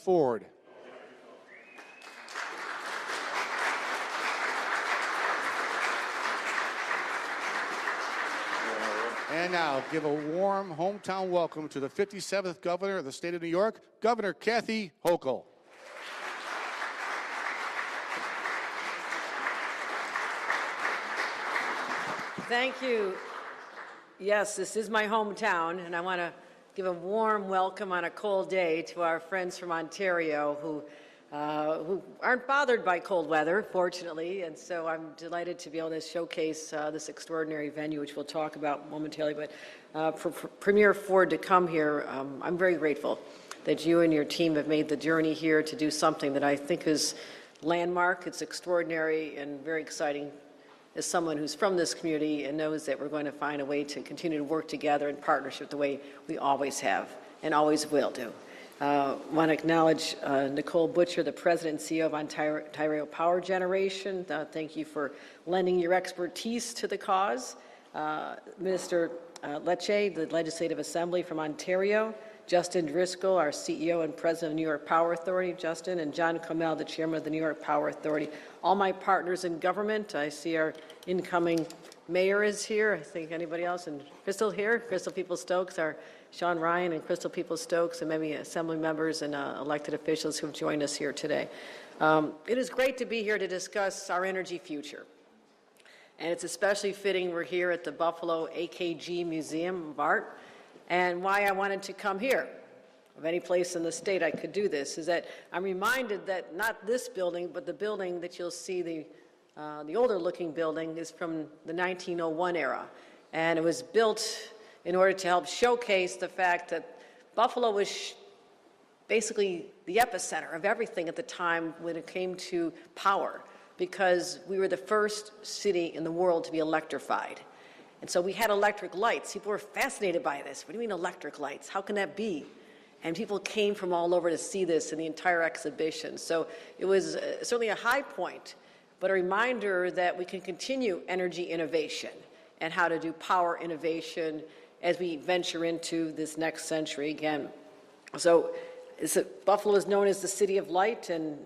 Ford. And now, give a warm hometown welcome to the 57th Governor of the State of New York, Governor Kathy Hochul. Thank you. Yes, this is my hometown, and I want to give a warm welcome on a cold day to our friends from Ontario who aren't bothered by cold weather, fortunately, and so I'm delighted to be able to showcase this extraordinary venue, which we'll talk about momentarily. But for Premier Ford to come here, I'm very grateful that you and your team have made the journey here to do something that I think is landmark. It's extraordinary and very exciting as someone who's from this community and knows that we're going to find a way to continue to work together in partnership the way we always have and always will do. I want to acknowledge Nicole Butcher, the President and CEO of Ontario Power Generation. Thank you for lending your expertise to the cause. Minister Lecce, the Legislative Assembly from Ontario. Justin Driscoll, our CEO and President of New York Power Authority, Justin, and John Comell, the Chairman of the New York Power Authority. All my partners in government. I see our incoming mayor is here. I think anybody else? And Crystal here, Crystal Peoples-Stokes, our Sean Ryan and Crystal Peoples-Stokes, and maybe assembly members and elected officials who have joined us here today. It is great to be here to discuss our energy future. And it's especially fitting we're here at the Buffalo AKG Museum of Art. And why I wanted to come here, of any place in the state I could do this, is that I'm reminded that not this building, but the building that you'll see, the older-looking building, is from the 1901 era. And it was built in order to help showcase the fact that Buffalo was basically the epicenter of everything at the time when it came to power, because we were the first city in the world to be electrified. And so we had electric lights. People were fascinated by this. What do you mean electric lights? How can that be? And people came from all over to see this in the entire exhibition. So it was certainly a high point, but a reminder that we can continue energy innovation and how to do power innovation as we venture into this next century again. So Buffalo is known as the City of Light, and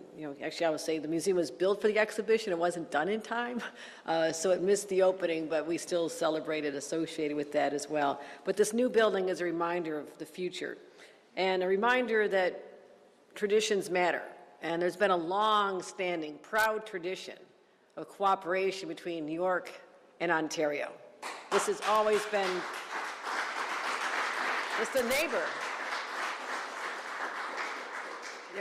actually I would say the museum was built for the exhibition. It wasn't done in time, so it missed the opening, but we still celebrated associated with that as well. But this new building is a reminder of the future, and a reminder that traditions matter. And there's been a long-standing, proud tradition of cooperation between New York and Ontario. This has always been just a neighbor.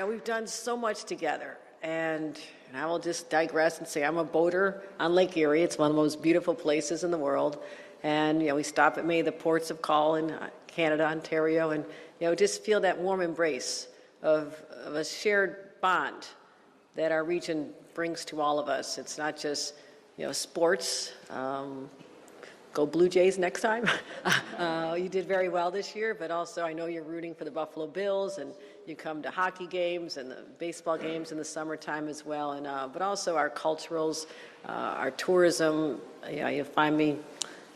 We've done so much together, and I will just digress and say I'm a boater on Lake Erie. It's one of the most beautiful places in the world, and we stop at many of the ports of call in Canada, Ontario, and just feel that warm embrace of a shared bond that our region brings to all of us. It's not just sports. Go Blue Jays next time. You did very well this year, but also I know you're rooting for the Buffalo Bills, and you come to hockey games and the baseball games in the summertime as well. And but also our culturals, our tourism. You find me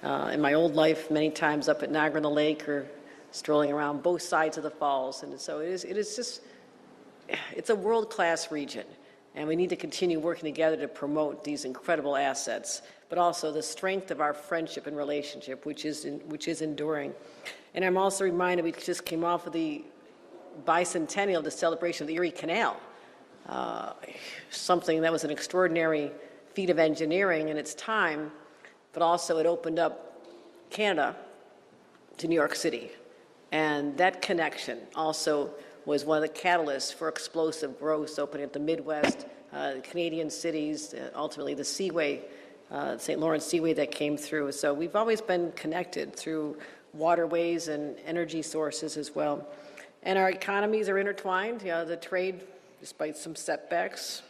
in my old life many times up at Niagara-on-the-Lake or strolling around both sides of the falls. And so it's a world-class region, and we need to continue working together to promote these incredible assets, but also the strength of our friendship and relationship, which is enduring. And I'm also reminded we just came off of the bicentennial, the celebration of the Erie Canal, something that was an extraordinary feat of engineering in its time, but also it opened up Canada to New York City. And that connection also was one of the catalysts for explosive growth, opening up the Midwest, Canadian cities, ultimately the Seaway, St. Lawrence Seaway that came through. So we've always been connected through waterways and energy sources as well. And our economies are intertwined. The trade, despite some setbacks,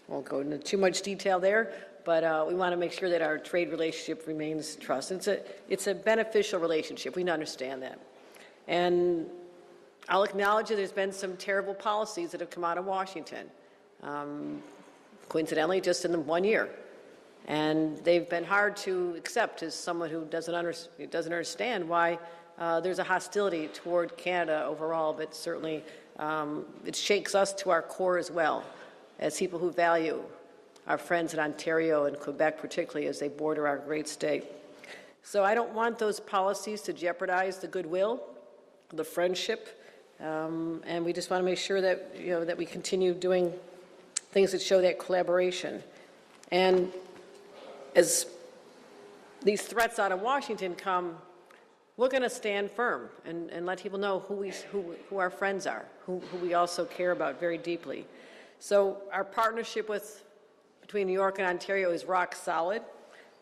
won't go into too much detail there, but we want to make sure that our trade relationship remains trusted. It's a beneficial relationship. We understand that. And I'll acknowledge that there's been some terrible policies that have come out of Washington, coincidentally, just in the 1 year. And they've been hard to accept as someone who doesn't understand why there's a hostility toward Canada overall, but certainly it shakes us to our core as well, as people who value our friends in Ontario and Quebec particularly as they border our great state. So I don't want those policies to jeopardize the goodwill, the friendship, and we just want to make sure that, that we continue doing things that show that collaboration. And as these threats out of Washington come, we're going to stand firm and let people know who our friends are, who we also care about very deeply. So our partnership between New York and Ontario is rock solid,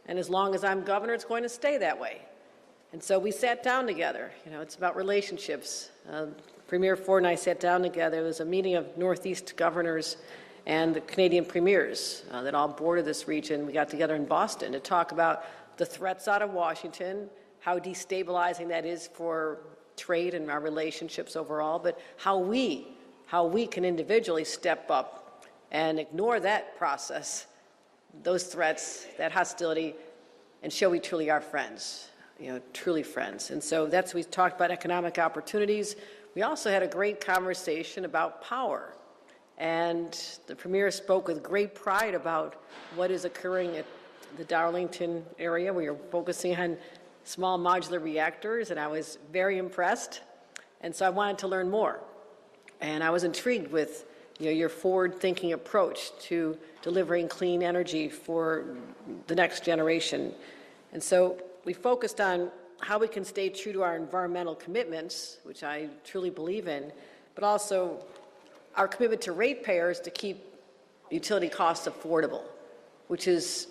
and as long as I'm governor, it's going to stay that way. And so we sat down together. It's about relationships. Premier Ford and I sat down together. There was a meeting of Northeast governors and the Canadian premiers that all border this region. We got together in Boston to talk about the threats out of Washington, how destabilizing that is for trade and our relationships overall, but how we can individually step up and ignore that process, those threats, that hostility, and show we truly are friends, truly friends. And so we talked about economic opportunities. We also had a great conversation about power. And the Premier spoke with great pride about what is occurring at the Darlington area. We are focusing on small modular reactors, and I was very impressed. And so I wanted to learn more. And I was intrigued with your forward-thinking approach to delivering clean energy for the next generation. And so we focused on how we can stay true to our environmental commitments, which I truly believe in, but also our commitment to ratepayers to keep utility costs affordable, which is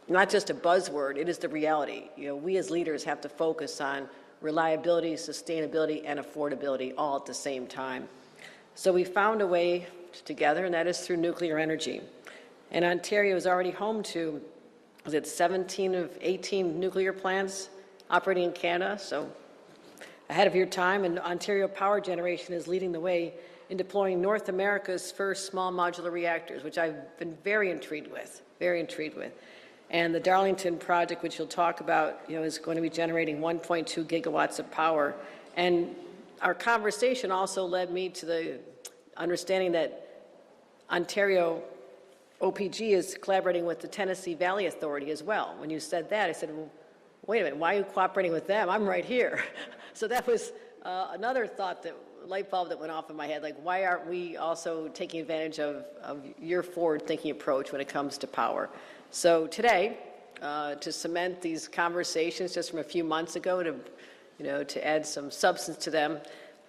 not just a buzzword, it is the reality. We as leaders have to focus on reliability, sustainability, and affordability all at the same time. So we found a way together, and that is through nuclear energy. And Ontario is already home to, 17 of 18 nuclear plants operating in Canada, so ahead of your time, and Ontario Power Generation is leading the way in deploying North America's first small modular reactors, which I've been very intrigued with. And the Darlington project, which you'll talk about, is going to be generating 1.2 gigawatts of power. And our conversation also led me to the understanding that Ontario OPG is collaborating with the Tennessee Valley Authority as well. When you said that, I said, well, wait a minute, why are you cooperating with them? I'm right here. So that was another light bulb that went off in my head, like why aren't we also taking advantage of your forward-thinking approach when it comes to power? So today, to cement these conversations just from a few months ago, to add some substance to them,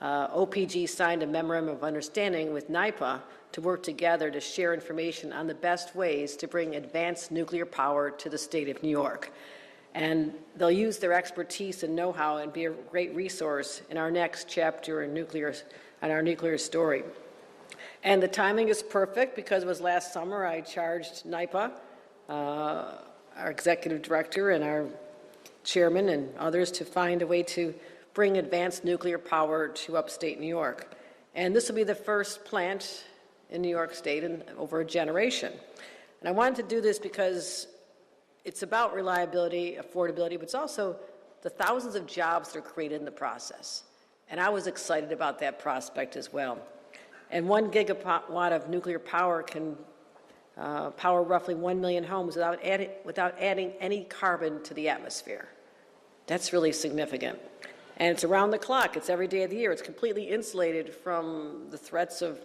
OPG signed a memorandum of understanding with NYPA to work together to share information on the best ways to bring advanced nuclear power to the state of New York. And they'll use their expertise and know-how and be a great resource in our next chapter in our nuclear story. And the timing is perfect because it was last summer I charged NYPA, our executive director and our chairman and others to find a way to bring advanced nuclear power to upstate New York. And this will be the first plant in New York State in over a generation. And I wanted to do this because it's about reliability, affordability, but it's also the thousands of jobs that are created in the process. And I was excited about that prospect as well. And 1 gigawatt of nuclear power can power roughly 1 million homes without adding any carbon to the atmosphere. That's really significant. And it's around the clock. It's every day of the year. It's completely insulated from the threats of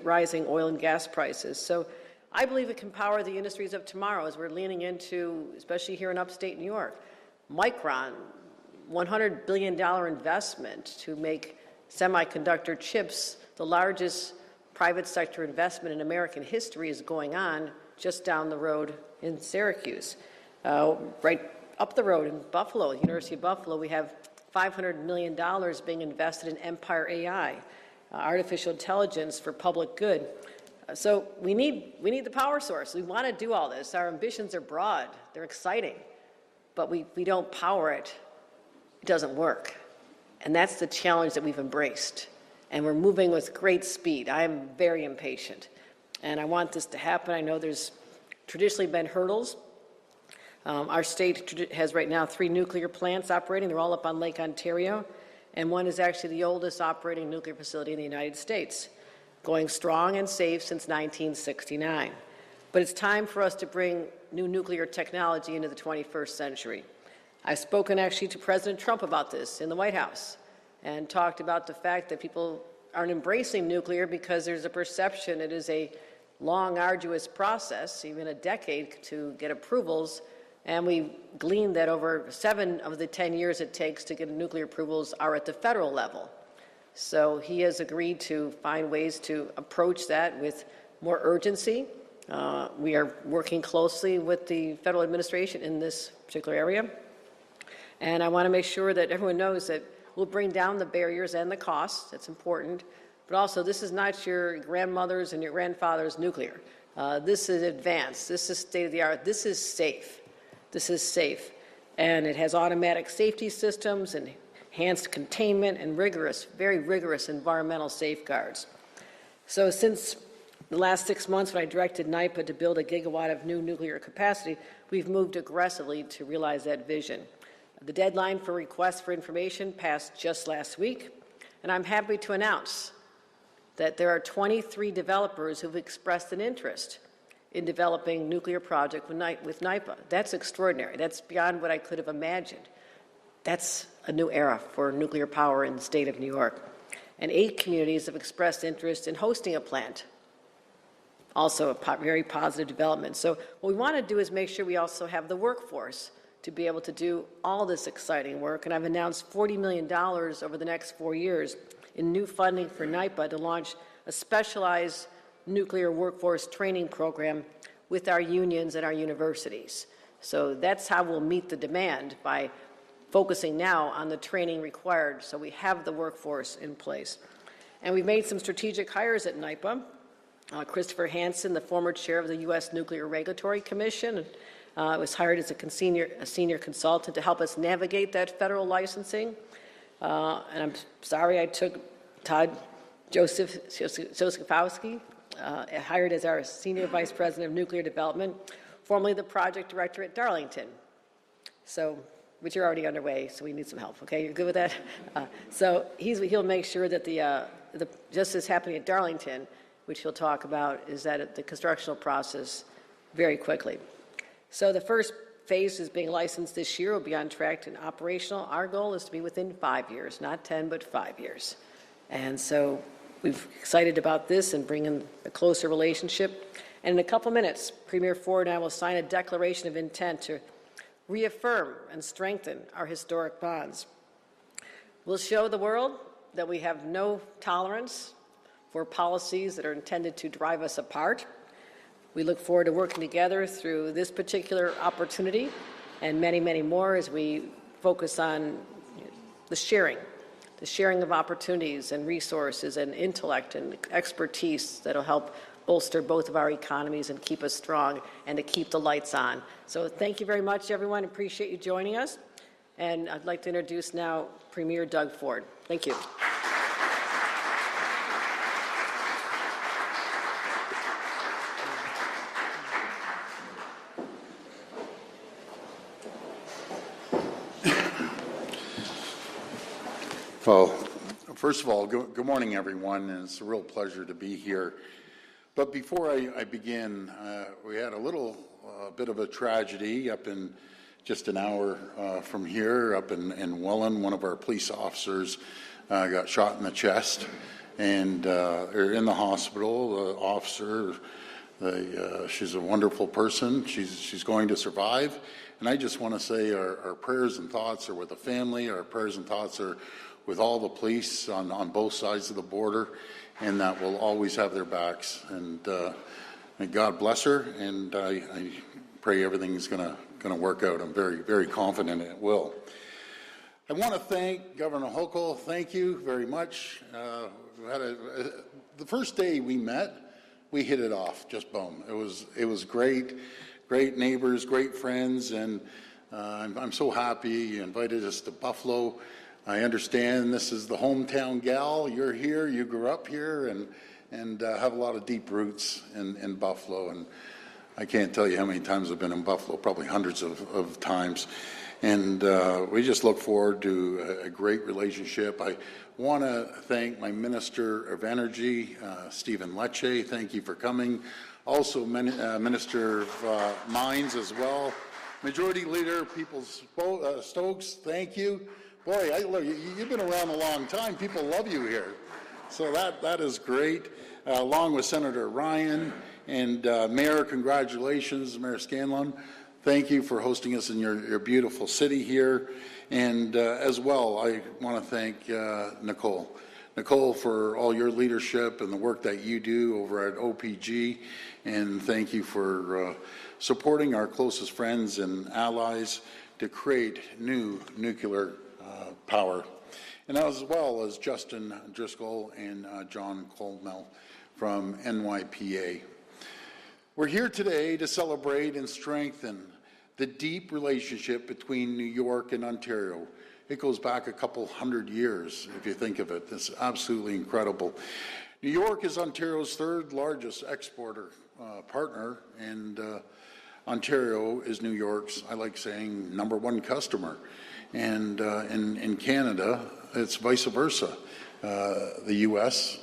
rising oil and gas prices. So I believe it can power the industries of tomorrow as we're leaning into, especially here in upstate New York. Micron, $100 billion investment to make semiconductor chips, the largest private sector investment in American history is going on just down the road in Syracuse. Right up the road in Buffalo, University of Buffalo, we have $500 million being invested in Empire AI, artificial intelligence for public good. So we need the power source. We want to do all this. Our ambitions are broad. They're exciting. But we don't power it. It doesn't work. And that's the challenge that we've embraced. And we're moving with great speed. I am very impatient. And I want this to happen. I know there's traditionally been hurdles. Our state has right now 3 nuclear plants operating. They're all up on Lake Ontario. and one is actually the oldest operating nuclear facility in the United States, going strong and safe since 1969. But it's time for us to bring new nuclear technology into the 21st century. I've spoken actually to President Trump about this in the White House and talked about the fact that people aren't embracing nuclear because there's a perception it is a long, arduous process, even a decade, to get approvals. And we gleaned that over 7 of the 10 years it takes to get nuclear approvals are at the federal level. So he has agreed to find ways to approach that with more urgency. We are working closely with the federal administration in this particular area. And I want to make sure that everyone knows that we'll bring down the barriers and the costs. That's important. But also, this is not your grandmother's and your grandfather's nuclear. This is advanced. This is state-of-the-art. This is safe. This is safe. And it has automatic safety systems and enhanced containment and rigorous, very rigorous environmental safeguards. So since the last 6 months when I directed NYPA to build 1 gigawatt of new nuclear capacity, we've moved aggressively to realize that vision. The deadline for requests for information passed just last week, and I'm happy to announce that there are 23 developers who've expressed an interest in developing a nuclear project with NYPA. That's extraordinary. That's beyond what I could have imagined. That's a new era for nuclear power in the state of New York. And 8 communities have expressed interest in hosting a plant. Also a very positive development. So what we want to do is make sure we also have the workforce to be able to do all this exciting work. And I've announced $40 million over the next 4 years in new funding for NYPA to launch a specialized nuclear workforce training program with our unions and our universities. So that's how we'll meet the demand, by focusing now on the training required so we have the workforce in place. And we've made some strategic hires at NYPA. Christopher Hansen, the former chair of the U.S. Nuclear Regulatory Commission, was hired as a senior consultant to help us navigate that federal licensing. And I'm sorry I took Todd Josephowski, hired as our Senior Vice President of Nuclear Development, formerly the project director at Darlington. Which are already underway, so we need some help, okay? You're good with that? So he'll make sure that just as happening at Darlington, which he'll talk about, is that the constructional process very quickly. So the first phase is being licensed this year. Will be on track and operational. Our goal is to be within 5 years, not 10, but 5 years. And so we're excited about this and bringing a closer relationship. And in a couple minutes, Premier Ford and I will sign a declaration of intent to reaffirm and strengthen our historic bonds. We'll show the world that we have no tolerance for policies that are intended to drive us apart. We look forward to working together through this particular opportunity and many, many more as we focus on the sharing of opportunities and resources and intellect and expertise that will help bolster both of our economies and keep us strong and to keep the lights on. So thank you very much, everyone. Appreciate you joining us. And I'd like to introduce now Premier Doug Ford. Thank you. Well, first of all, good morning, everyone, and it's a real pleasure to be here. But before I begin, we had a little bit of a tragedy up in just an hour from here, up in Welland. One of our police officers got shot in the chest, and they're in the hospital. The officer, she's a wonderful person. She's going to survive. And I just want to say our prayers and thoughts are with the family. Our prayers and thoughts are with all the police on both sides of the border, and that we'll always have their backs. And may God bless her, and I pray everything's going to work out. I'm very, very confident it will. I want to thank Governor Hochul. Thank you very much. The first day we met, we hit it off, just boom. It was great neighbors, great friends, and I'm so happy you invited us to Buffalo. I understand this is the hometown gal. You're here, you grew up here, and have a lot of deep roots in Buffalo. And I can't tell you how many times I've been in Buffalo, probably hundreds of times. And we just look forward to a great relationship. I want to thank my Minister of Energy, Stephen Lecce. Thank you for coming. Also, Minister of Mines as well. Majority Leader Stokes, thank you. Boy, look, you've been around a long time. People love you here. So that is great. Along with Senator Ryan and Mayor, congratulations, Mayor Scanlon. Thank you for hosting us in your beautiful city here. And as well, I want to thank Nicole. Nicole, for all your leadership and the work that you do over at OPG. And thank you for supporting our closest friends and allies to create new nuclear power. And as well as Justin Driscoll and John Colmel from NYPA. We're here today to celebrate and strengthen the deep relationship between New York and Ontario. It goes back a couple hundred years, if you think of it. It's absolutely incredible. New York is Ontario's third largest exporter partner, and Ontario is New York's, I like saying, number one customer. And in Canada, it's vice versa. The U.S.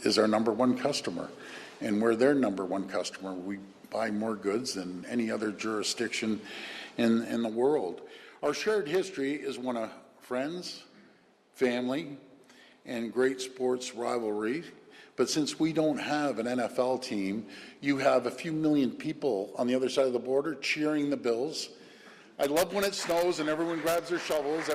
is our number one customer, and we're their number one customer. We buy more goods than any other jurisdiction in the world. Our shared history is one of friends, family, and great sports rivalry. But since we don't have an NFL team, you have a few million people on the other side of the border cheering the Bills. I love when it snows and everyone grabs their shovels.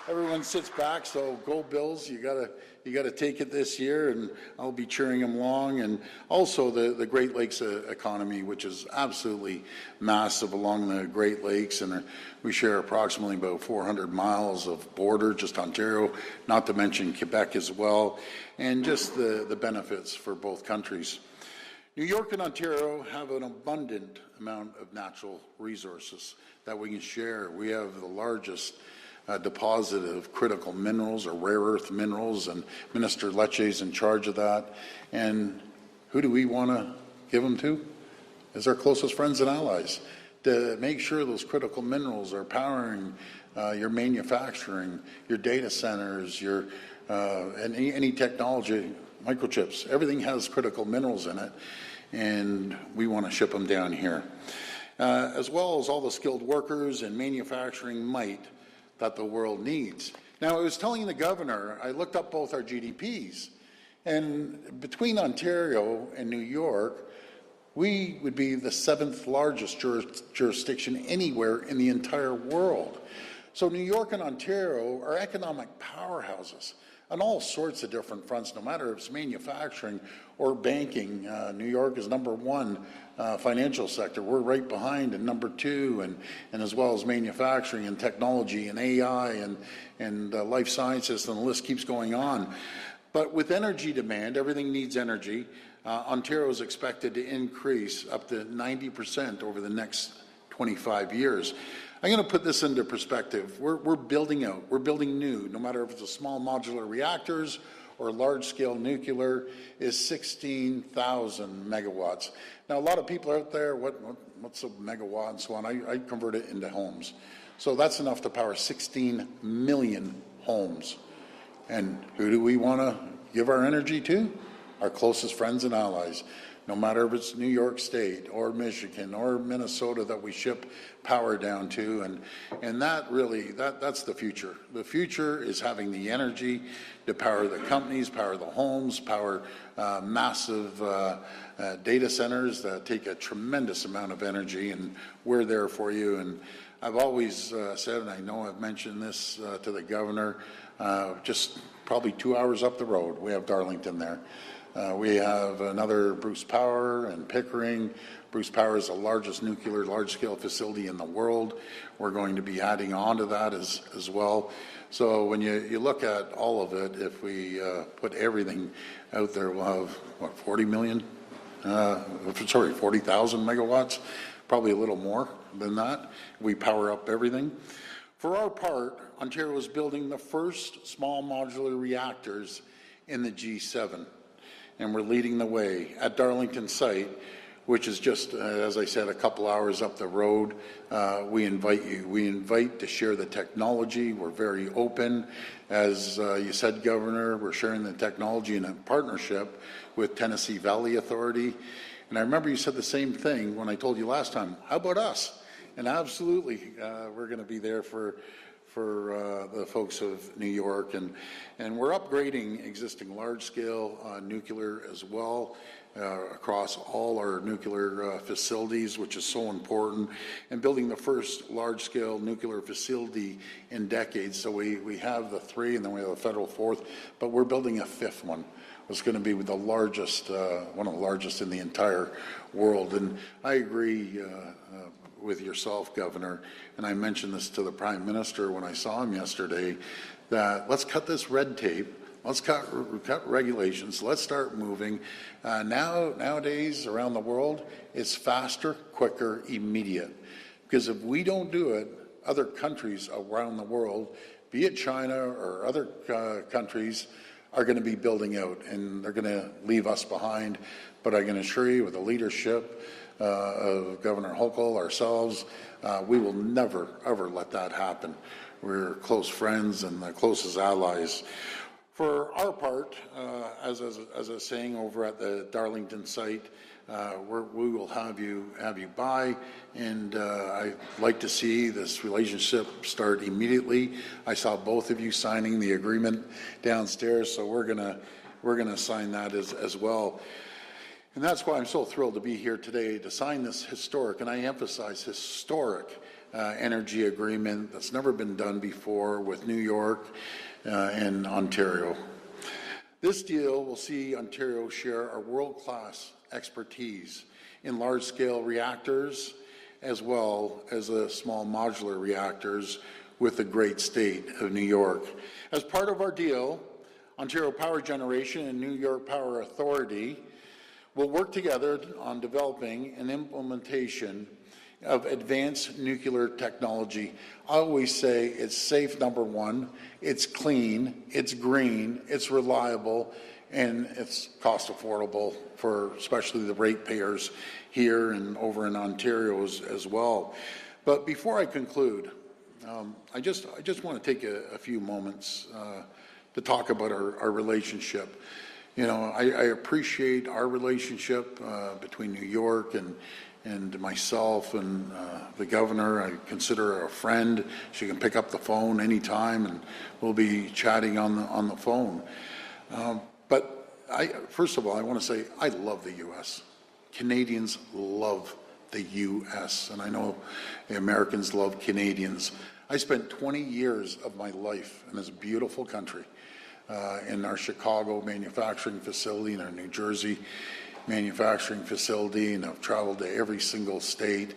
Everyone sits back. So go Bills! You gotta take it this year, and I'll be cheering them along. And also the Great Lakes economy, which is absolutely massive along the Great Lakes, and we share approximately about 400 miles of border, just Ontario, not to mention Quebec as well, and just the benefits for both countries. New York and Ontario have an abundant amount of natural resources that we can share. We have the largest deposit of critical minerals or rare earth minerals, and Minister Lecce is in charge of that. And who do we want to give them to? As our closest friends and allies, to make sure those critical minerals are powering your manufacturing, your data centers, and any technology, microchips. Everything has critical minerals in it, and we want to ship them down here. As well as all the skilled workers and manufacturing might that the world needs. Now, I was telling the governor, I looked up both our GDPs, and between Ontario and New York, we would be the 7th largest jurisdiction anywhere in the entire world. So New York and Ontario are economic powerhouses on all sorts of different fronts, no matter if it's manufacturing or banking. New York is number one financial sector. We're right behind in number two, and as well as manufacturing and technology and AI and life sciences, and the list keeps going on. But with energy demand, everything needs energy. Ontario is expected to increase up to 90% over the next 25 years. I'm going to put this into perspective. We're building out, we're building new, no matter if it's a small modular reactors or large-scale nuclear, is 16,000 megawatts. Now, a lot of people out there, what's a megawatt and so on? I convert it into homes. So that's enough to power 16 million homes. And who do we want to give our energy to? Our closest friends and allies. No matter if it's New York State or Michigan or Minnesota that we ship power down to, and that really, that's the future. The future is having the energy to power the companies, power the homes, power massive data centers that take a tremendous amount of energy, and we're there for you. And I've always said, and I know I've mentioned this to the governor, just probably 2 hours up the road, we have Darlington there. We have another Bruce Power and Pickering. Bruce Power is the largest nuclear large-scale facility in the world. We're going to be adding on to that as well. So when you look at all of it, if we put everything out there, we'll have, what, 40,000 megawatts, probably a little more than that. We power up everything. For our part, Ontario is building the first small modular reactors in the G7. And we're leading the way. At Darlington site, which is just, as I said, a couple hours up the road. We invite you. We invite to share the technology. We're very open. As you said, Governor, we're sharing the technology in a partnership with Tennessee Valley Authority. And I remember you said the same thing when I told you last time. How about us? And absolutely, we're going to be there for the folks of New York, and we're upgrading existing large-scale nuclear as well across all our nuclear facilities, which is so important, and building the first large-scale nuclear facility in decades. So we have the 3, and then we have a federal 4th, but we're building a 5th one. It's going to be the largest, one of the largest in the entire world. And I agree with yourself, Governor, and I mentioned this to the Prime Minister when I saw him yesterday, that let's cut this red tape, let's cut regulations, let's start moving. Nowadays, around the world, it's faster, quicker, immediate. Because if we don't do it, other countries around the world, be it China or other countries, are going to be building out, and they're going to leave us behind. But I can assure you, with the leadership of Governor Hochul, ourselves, we will never, ever let that happen. We're close friends and the closest allies. For our part, as I was saying over at the Darlington site, we will have you by, and I'd like to see this relationship start immediately. I saw both of you signing the agreement downstairs, so we're gonna sign that as well. And that's why I'm so thrilled to be here today to sign this historic, and I emphasize historic, energy agreement that's never been done before with New York and Ontario. This deal will see Ontario share our world-class expertise in large-scale reactors as well as the small modular reactors with the great state of New York. As part of our deal, Ontario Power Generation and New York Power Authority will work together on developing an implementation of advanced nuclear technology. I always say it's safe, number one, it's clean, it's green, it's reliable, and it's cost affordable for especially the ratepayers here and over in Ontario as well. But before I conclude, I just want to take a few moments to talk about our relationship. You know, I appreciate our relationship between New York and myself and the governor. I consider her a friend. She can pick up the phone anytime, and we'll be chatting on the phone. But first of all, I want to say I love the U.S. Canadians love the U.S., and I know the Americans love Canadians. I spent 20 years of my life in this beautiful country, in our Chicago manufacturing facility, in our New Jersey manufacturing facility, and I've traveled to every single state.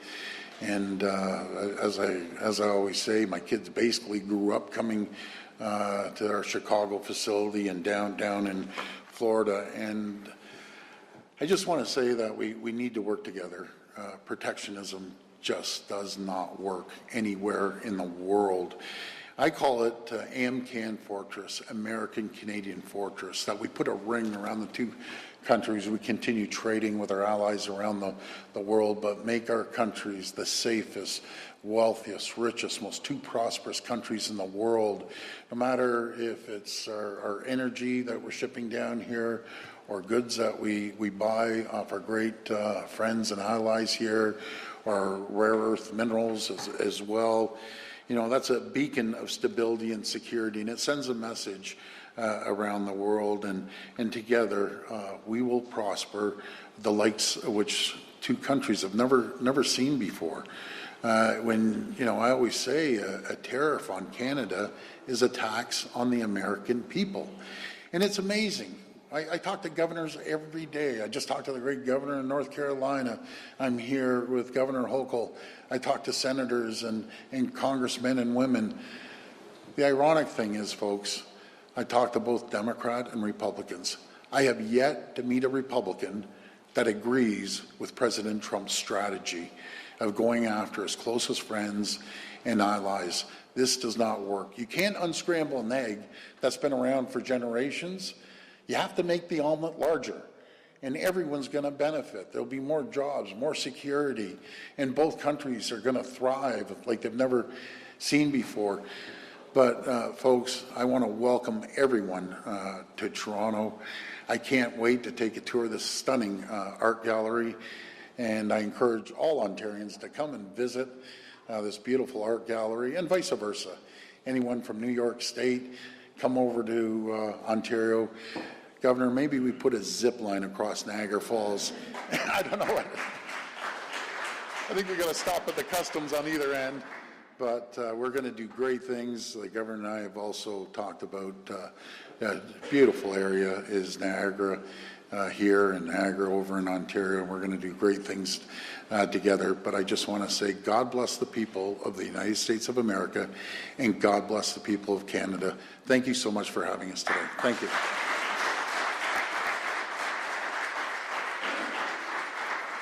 And as I always say, my kids basically grew up coming to our Chicago facility and down in Florida. And I just want to say that we need to work together. Protectionism just does not work anywhere in the world. I call it AMCAN Fortress, American Canadian Fortress, that we put a ring around the two countries. We continue trading with our allies around the world, but make our countries the safest, wealthiest, richest, most two prosperous countries in the world. No matter if it's our energy that we're shipping down here or goods that we buy off our great friends and allies here, or rare earth minerals as well. You know, that's a beacon of stability and security, and it sends a message around the world, and together we will prosper, the likes of which two countries have never seen before. When, you know, I always say a tariff on Canada is a tax on the American people. And it's amazing. I talk to governors every day. I just talked to the great governor in North Carolina. I'm here with Governor Hochul. I talk to senators and congressmen and women. The ironic thing is, folks, I talk to both Democrat and Republicans. I have yet to meet a Republican that agrees with President Trump's strategy of going after his closest friends and allies. This does not work. You can't unscramble an egg that's been around for generations. You have to make the omelet larger. and everyone's going to benefit. There'll be more jobs, more security, and both countries are going to thrive like they've never seen before. But folks, I want to welcome everyone to Toronto. I can't wait to take a tour of this stunning art gallery, and I encourage all Ontarians to come and visit this beautiful art gallery, and vice versa. Anyone from New York State, come over to Ontario. Governor, maybe we put a zip line across Niagara Falls. I don't know. I think we're going to stop at the customs on either end, but we're going to do great things. The governor and I have also talked about a beautiful area is Niagara here and Niagara over in Ontario. We're going to do great things together, but I just want to say God bless the people of the United States of America, and God bless the people of Canada. Thank you so much for having us today. Thank you.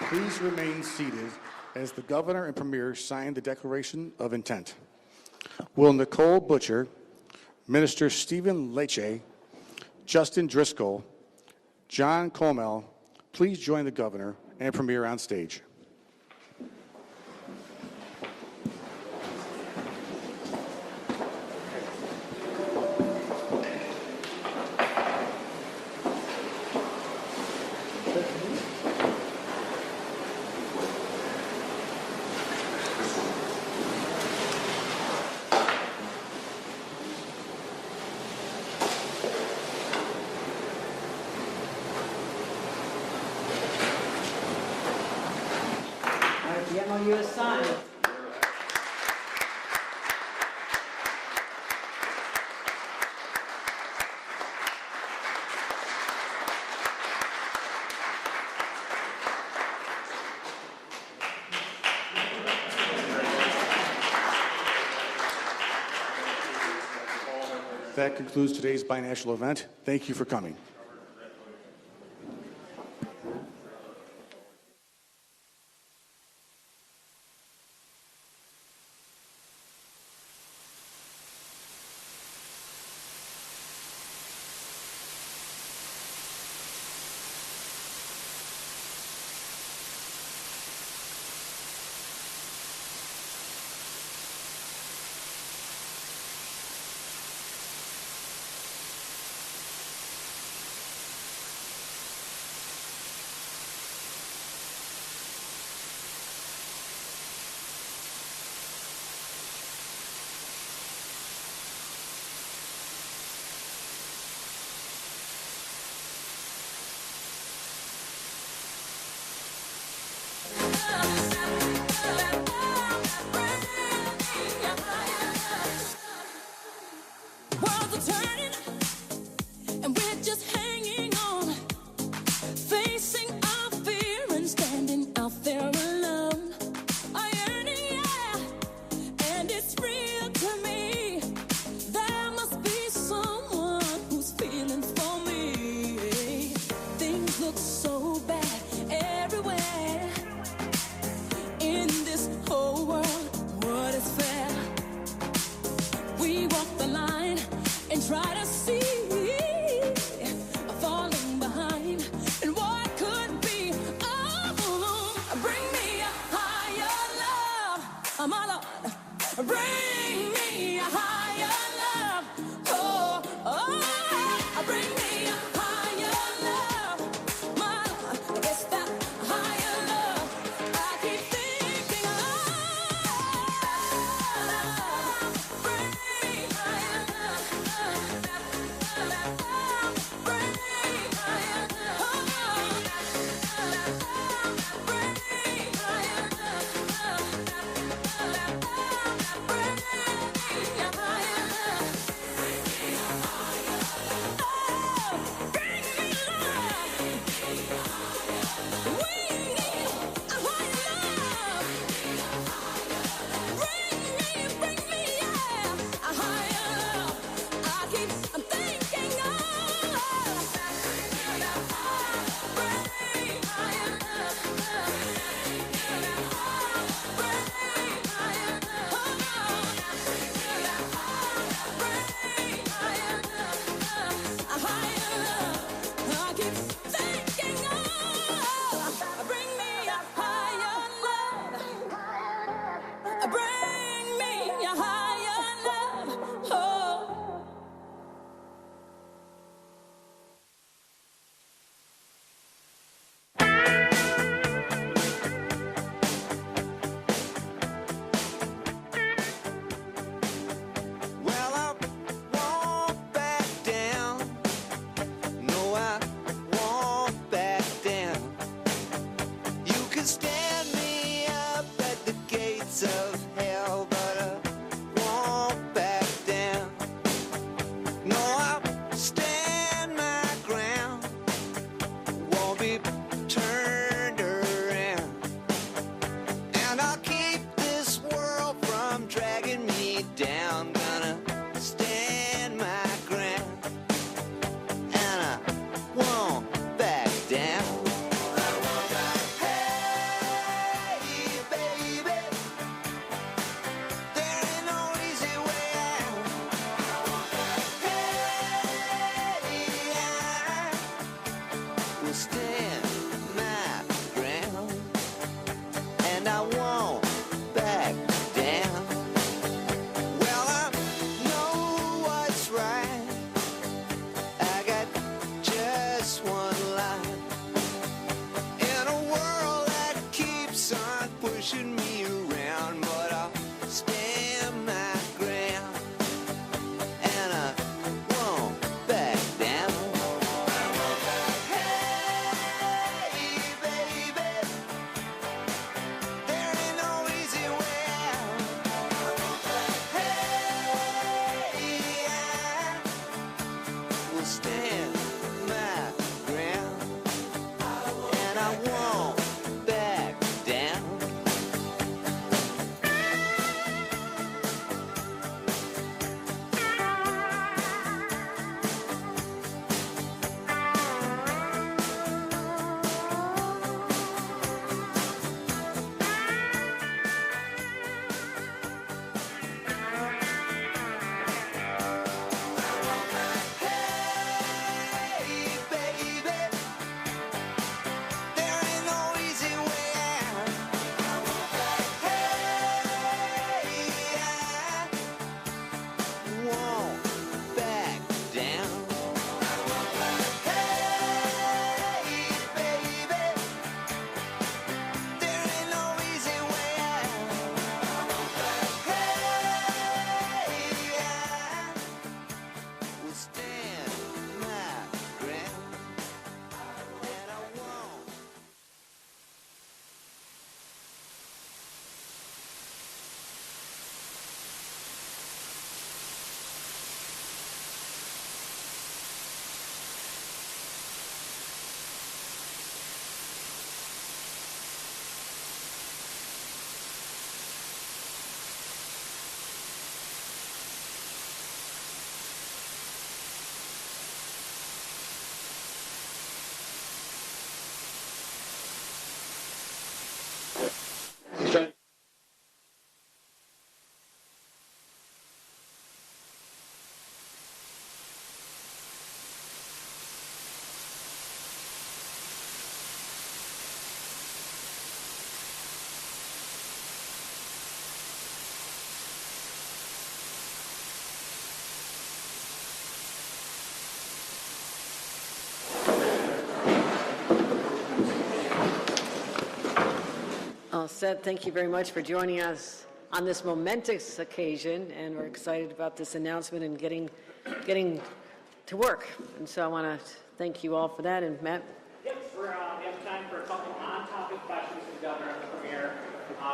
Please remain seated as the Governor and Premier sign the Declaration of Intent. Will Nicole Butcher, Minister Stephen Lecce, Justin Driscoll, John Comel, please join the Governor and Premier on stage. The MOU is signed. That concludes today's binational event. Thank you for coming. Worlds are turning, and we're just hanging on, facing our fear and standing out there alone. A yearning, yeah, and it's real to me. There must be someone who's feeling for me. Things look so bad everywhere in this whole world. What is fair? We walk the line and try to see falling behind and what could be. Oh, bring me a higher love, my Lord. Bring me a higher love. Oh, oh, bring me a higher love, my Lord. It's that higher love I keep thinking of. Bring me higher love. and I'll keep this world from dragging me down. Gonna stand my ground, and I won't back down. Hey, baby, there ain't no easy way out. Hey, I will stand my ground, and I won't back down. Well, I know what's right. I got just one life in a world that keeps on pushing me around, but I'll stand my ground, and I won't back down. Hey, baby, there ain't no easy way out. Hey, I will stand my ground, and I won't back down. Hey, baby, there ain't no easy way out. Hey, I won't back down. Hey, baby, there ain't no easy way out. Hey, I will stand my ground, and I won't. All set. Thank you very much for joining us on this momentous occasion, and we're excited about this announcement and getting to work. And so I want to thank you all for that. And Matt? Yep, we have time for a couple on-topic questions for the governor and the premier.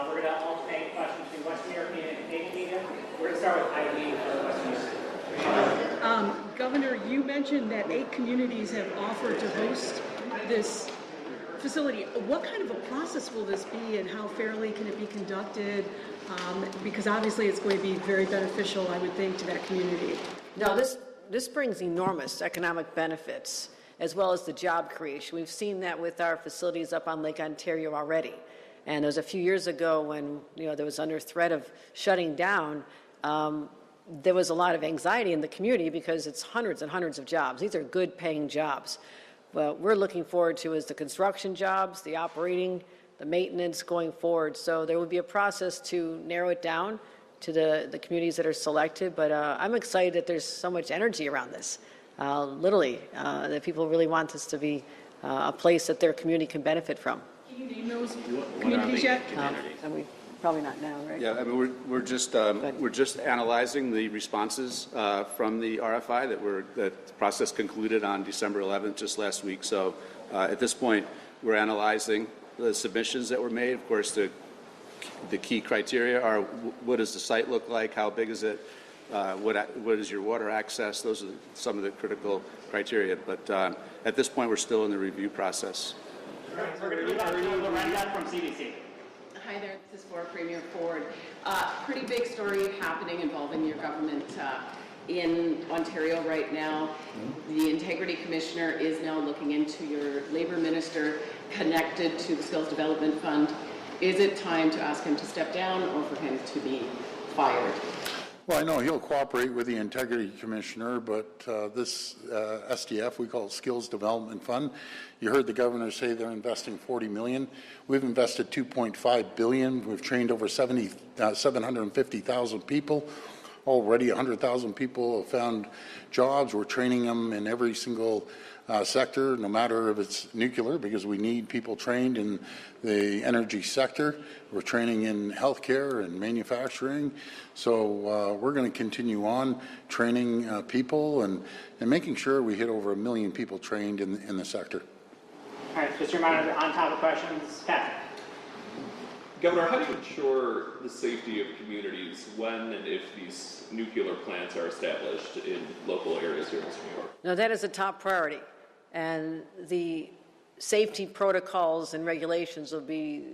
We're going to alternate questions between Western European and Canadian media. We're going to start with Eileen for Western Europe. Governor, you mentioned that 8 communities have offered to host this facility. What kind of a process will this be, and how fairly can it be conducted? Because obviously it's going to be very beneficial, I would think, to that community. No, this brings enormous economic benefits, as well as the job creation. We've seen that with our facilities up on Lake Ontario already. And there was a few years ago when there was under threat of shutting down, there was a lot of anxiety in the community because it's hundreds and hundreds of jobs. These are good paying jobs. What we're looking forward to is the construction jobs, the operating, the maintenance going forward. So there will be a process to narrow it down to the communities that are selected. But I'm excited that there's so much energy around this, that people really want this to be a place that their community can benefit from. Can you name those communities yet? And we probably not now, right? Yeah, I mean, we're just analyzing the responses from the RFI that the process concluded on December 11th, just last week. So at this point, we're analyzing the submissions that were made. Of course, the key criteria are: what does the site look like? How big is it? What is your water access? Those are some of the critical criteria. But at this point, we're still in the review process. We're going to do Lorenda from CBC. Hi there, this is for Premier Ford. Pretty big story happening involving your government in Ontario right now. The Integrity Commissioner is now looking into your Labour Minister connected to the Skills Development Fund. Is it time to ask him to step down or for him to be fired? Well, I know he'll cooperate with the Integrity Commissioner, but this SDF, we call it Skills Development Fund. You heard the governor say they're investing $40 million. We've invested $2.5 billion. We've trained over 750,000 people. Already 100,000 people have found jobs. We're training them in every single sector, no matter if it's nuclear, because we need people trained in the energy sector. We're training in healthcare and manufacturing. So we're going to continue on training people and making sure we hit over 1 million people trained in the sector. All right, just a reminder, on-topic questions. Pat. Governor, how do you ensure the safety of communities when and if these nuclear plants are established in local areas here in New York? No, that is a top priority. And the safety protocols and regulations will be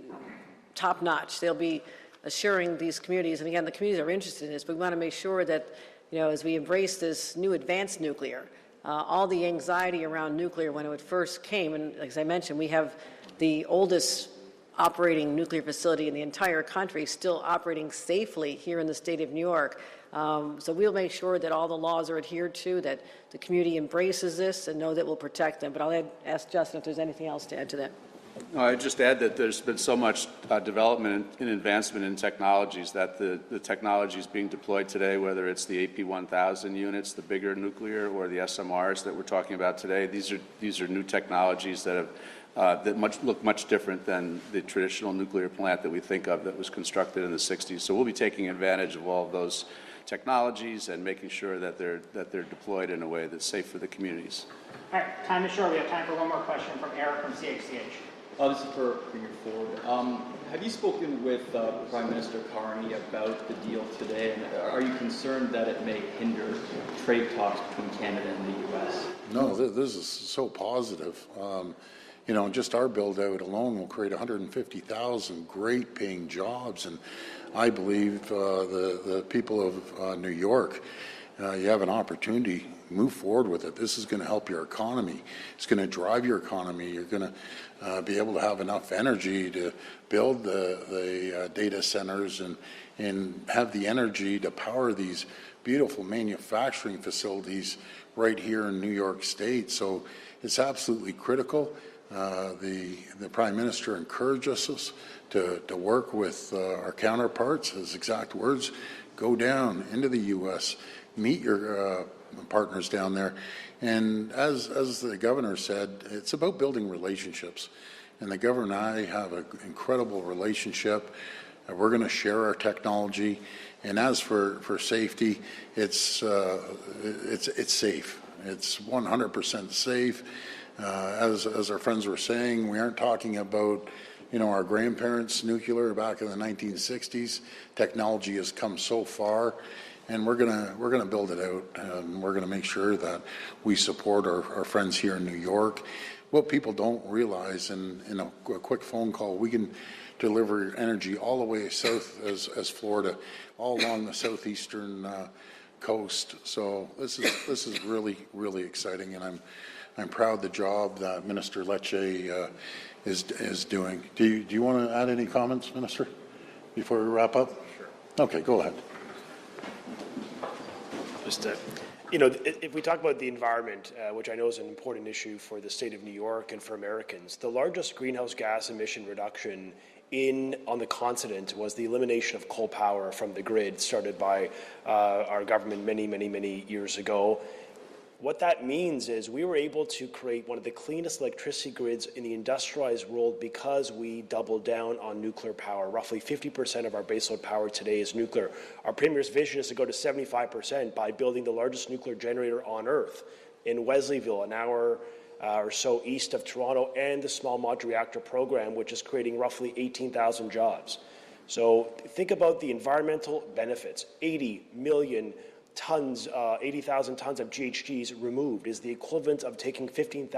top-notch. They'll be assuring these communities, and again, the communities are interested in this, but we want to make sure that, as we embrace this new advanced nuclear, all the anxiety around nuclear when it first came, and as I mentioned, we have the oldest operating nuclear facility in the entire country still operating safely here in the state of New York. So we'll make sure that all the laws are adhered to, that the community embraces this and know that we'll protect them. But I'll ask Justin if there's anything else to add to that. No, I'd just add that there's been so much development and advancement in technologies that the technologies being deployed today, whether it's the AP1000 units, the bigger nuclear, or the SMRs that we're talking about today, these are new technologies that have look much different than the traditional nuclear plant that we think of that was constructed in the 60s. So we'll be taking advantage of all of those technologies and making sure that they're deployed in a way that's safe for the communities. All right, time is short. We have time for one more question from Eric from CHCH. This is for Premier Ford. Have you spoken with Prime Minister Carney about the deal today, and are you concerned that it may hinder trade talks between Canada and the U.S.? No, this is so positive. Just our build-out alone will create 150,000 great-paying jobs, and I believe the people of New York, you have an opportunity. Move forward with it. This is going to help your economy. It's going to drive your economy. You're going to be able to have enough energy to build the data centers and have the energy to power these beautiful manufacturing facilities right here in New York State. So it's absolutely critical. The Prime Minister encouraged us to work with our counterparts. His exact words: go down into the U.S., meet your partners down there. And as the governor said, it's about building relationships. And the governor and I have an incredible relationship. We're going to share our technology. And as for safety, it's safe. It's 100% safe. As our friends were saying, we aren't talking about our grandparents' nuclear back in the 1960s. Technology has come so far, and we're gonna build it out. We're gonna make sure that we support our friends here in New York. What people don't realize, in a quick phone call, we can deliver energy all the way south as Florida, all along the southeastern coast. So this is really, really exciting, and I'm proud the job that Minister Lecce is doing. Do you want to add any comments, Minister, before we wrap up? Sure. Okay, go ahead. Just if we talk about the environment, which I know is an important issue for the state of New York and for Americans, the largest greenhouse gas emission reduction on the continent was the elimination of coal power from the grid, started by our government many years ago. What that means is we were able to create one of the cleanest electricity grids in the industrialized world because we doubled down on nuclear power. Roughly 50% of our baseload power today is nuclear. Our Premier's vision is to go to 75% by building the largest nuclear generator on Earth in Wesleyville, an hour or so east of Toronto, and the small modular reactor program, which is creating roughly 18,000 jobs. So think about the environmental benefits. 80,000 tons of GHGs removed is the equivalent of taking 15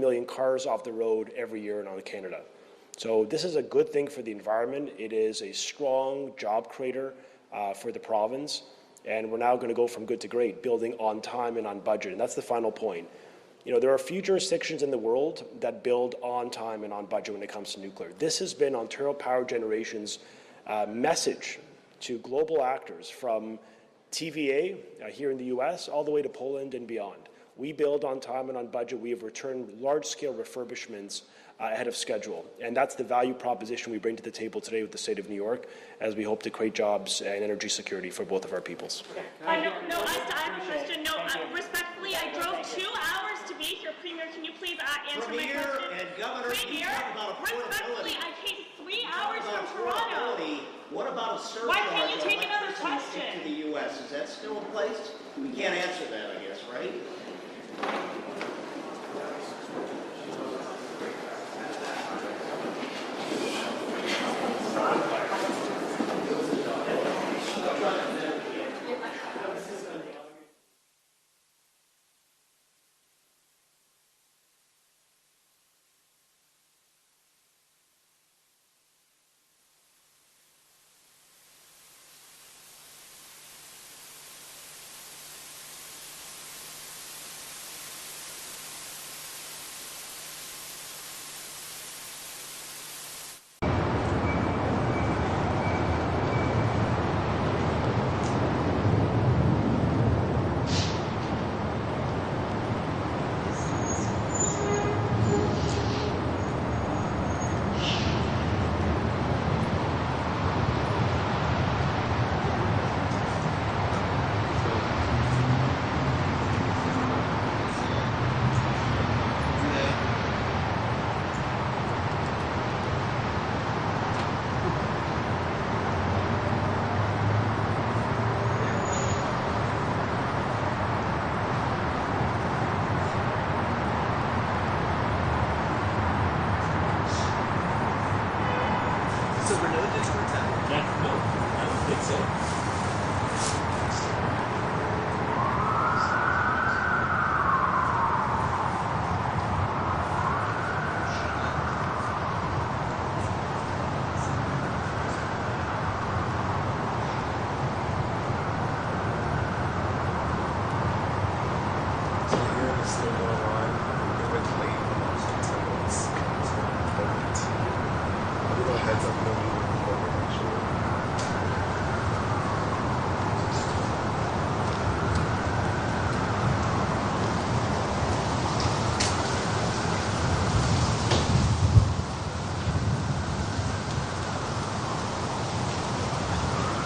million cars off the road every year in Canada. So this is a good thing for the environment. It is a strong job creator for the province. And we're now going to go from good to great, building on time and on budget. And that's the final point. You know, there are few jurisdictions in the world that build on time and on budget when it comes to nuclear. This has been Ontario Power Generation's message to global actors, from TVA here in the US all the way to Poland and beyond. We build on time and on budget. We have returned large-scale refurbishments ahead of schedule. And that's the value proposition we bring to the table today with the state of New York, as we hope to create jobs and energy security for both of our peoples. I have a question. No, respectfully, I drove 2 hours to be here. Premier, can you please answer my question? Premier and Governor, Premier, respectfully, I came 3 hours from Toronto. What about a surcharge? Why can't you take on another electricity question? to the U.S.? Is that still in place? We can't answer that, I guess, right?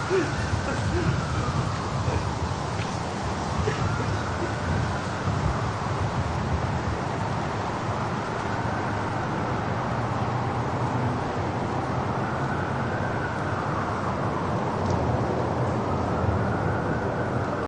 Please.